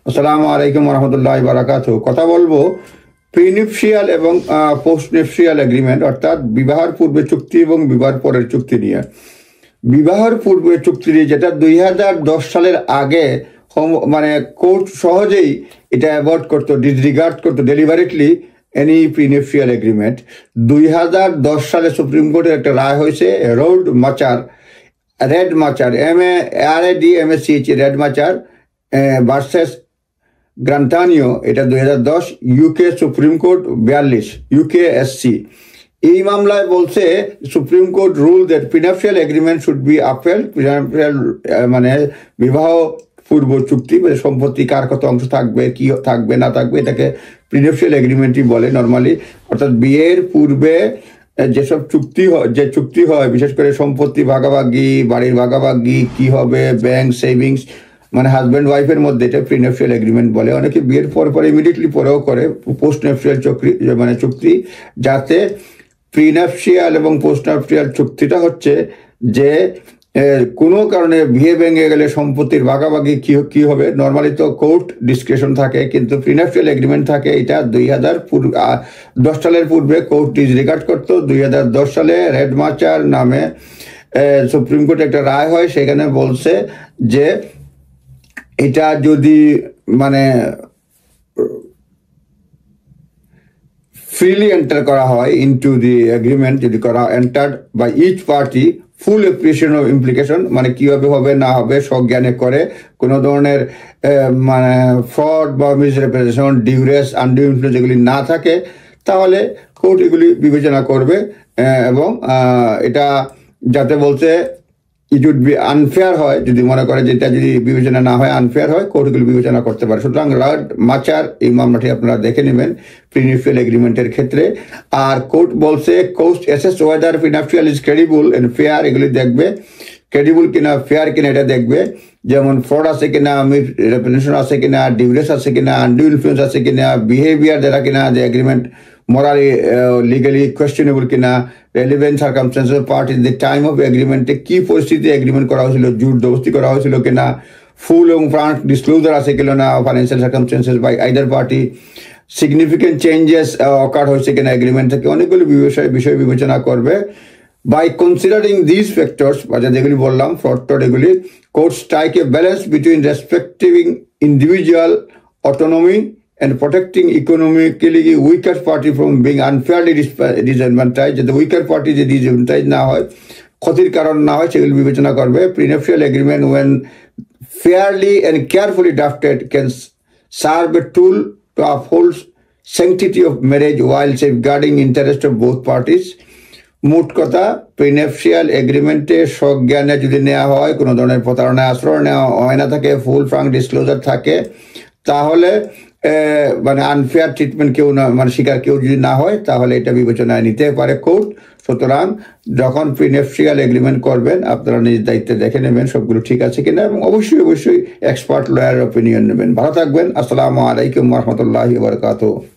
আসসালামু আলাইকুম রহমতুল্লাহ বারাকাতু। কথা বলবো প্রিনিপশিয়াল এবং পোস্ট নিপশিয়াল এগ্রিমেন্ট, অর্থাৎ বিবাহের পূর্বে চুক্তি এবং বিবাহের পরের চুক্তি নিয়ে। বিবাহের পূর্বে চুক্তি নিয়ে যেটা 2010 সালের আগে মানে কোর্ট সহজেই এটা অ্যাভয়েড করতো, ডিসরিগার্ড করতো ডেলিভারেটলি এনি প্রিনিপশিয়াল এগ্রিমেন্ট। 2010 সালে সুপ্রিম কোর্টের একটা রায় হয়েছে রেড মাচার MARADMACH রেড মাচার ভার্সেস গ্রান্টানিও, এটা 2010 ইউকে সুপ্রিম কোর্ট 42 UKSC। এই মামলায় বলছে supreme court rule that prenuptial agreement should be upheld. Prenuptial মানে বিবাহ পূর্ব চুক্তি, মানে সম্পত্তি কার কত অংশ থাকবে, কি থাকবে না থাকবে, এটাকে প্রিনাপশিয়াল এগ্রিমেন্টই বলে নর্মালি। অর্থাৎ বিয়ের পূর্বে যেসব চুক্তি হয়, বিশেষ করে সম্পত্তি ভাগাভাগি, বাড়ির ভাগাভাগি, কি হবে, ব্যাংক সেভিংস, মানে হাজব্যান্ড ওয়াইফের মধ্যে, এটা প্রিনাপশিয়াল এগ্রিমেন্ট বলে। অনেকে বিয়ের পরে ইমিডিয়েটলি পরেও করে পোস্ট নাপশিয়াল চুক্তি। যাতে প্রিনাপশিয়াল এবং পোস্ট নাপশিয়াল চুক্তিটা হচ্ছে যে কোনো কারণে বিয়ে ভেঙে গেলে সম্পত্তির ভাগাভাগি কি হবে, নর্মালি তো কোর্ট ডিসক্রিপশন থাকে, কিন্তু প্রিনাপশিয়াল এগ্রিমেন্ট থাকে। এটা 2010 সালের পূর্বে কোর্ট ডিসরিগার্ড করতো। 2010 সালে রেড মাচার নামে সুপ্রিম কোর্টে একটা রায় হয়, সেখানে বলছে যে এটা যদি মানে ফ্রিলি এন্টার করা হয় ইনটু দি এগ্রিমেন্ট, যদি entered by each party, full appreciation of implication, মানে কিভাবে হবে না হবে সজ্ঞানে করে, কোনো ধরনের মানে ফ্রড বা মিসরিপ্রেজেন্টেশন, ডিউরেস, আনডিউ ইনফ্লুয়েন্স এগুলি না থাকে, তাহলে কোর্ট এগুলি বিবেচনা করবে। এবং এটা যাতে বলছে ইট উড বি আনফেয়ার হয়, যদি মনে করে যে এটা যদি বিবেচনা না হয়, আনফেয়ার হয়, কোর্টগুলি বিবেচনা করতে পারে। সুতরাং রেড মাচার এই মামলাটি আপনারা দেখে নেবেন প্রিনাপশিয়াল এগ্রিমেন্টের ক্ষেত্রে। আর কোর্ট বলছে court assess whether prenuptial is credible and fair, এগুলি দেখবে ক্রেডিবল কিনা, ফেয়ার কিনা এটা দেখবে। যেমন ফ্রড আছে কিনা, মিসরিপ্রেজেন্টেশন আছে কিনা, ডিউরেস আছে কিনা, আনডিউ ইনফ্লুয়েন্স আছে কিনা, বিহেভিয়ার যারা কিনা, যে এগ্রিমেন্ট morally legally questionable কিনা, relevant circumstances of part in the time of agreement, কি পরিস্থিতি এগ্রিমেন্ট করা হয়েছিল, জোর জবরদস্তি করা হয়েছিল কিনা, ফুল এবং ফ্রাঙ্ক ডিসক্লোজার আছে কিনা না, financial circumstances by either party, significant changes occur হয়েছে কিনা এগ্রিমেন্ট থেকে, অনেকগুলো বিষয় বিবেচনা করবে। বাই কনসিডারিং দিস ফ্যাক্টরস, যেগুলি বললাম ফ্রড এগুলি, court strike a balance between respecting individual autonomy and protecting economically weaker party from being unfairly disadvantaged, যাতে weaker party যে disadvantage না হয়, ক্ষতির কারণ না হয়, সেগুলো বিবেচনা করবে। Prenuptial agreement when fairly and carefully drafted can serve a tool to uphold sanctity of marriage while safeguarding interest of both parties. মোট কথা, প্রিনাপশিয়াল এগ্রিমেন্টে সজ্ঞানে যদি নেওয়া হয়, কোনো ধরনের প্রতারণায় আশ্রয় নেওয়া হয় না থাকে, ফুল ফ্রাঙ্ক ডিসক্লোজার থাকে, তাহলে মানে আনফেয়ার ট্রিটমেন্ট কেউ না, মানে শিকার কেউ যদি না হয়, তাহলে এটা বিবেচনায় নিতে পারে কোর্ট। সুতরাং যখন প্রিনাপশিয়াল এগ্রিমেন্ট করবেন, আপনারা নিজ দায়িত্বে দেখে নেবেন সবগুলো ঠিক আছে কিনা, এবং অবশ্যই এক্সপার্ট লয়ারের অপিনিয়ন নেবেন। ভালো থাকবেন। আসসালামু আলাইকুম রহমতুল্লাহি ওয়া বারাকাতুহু।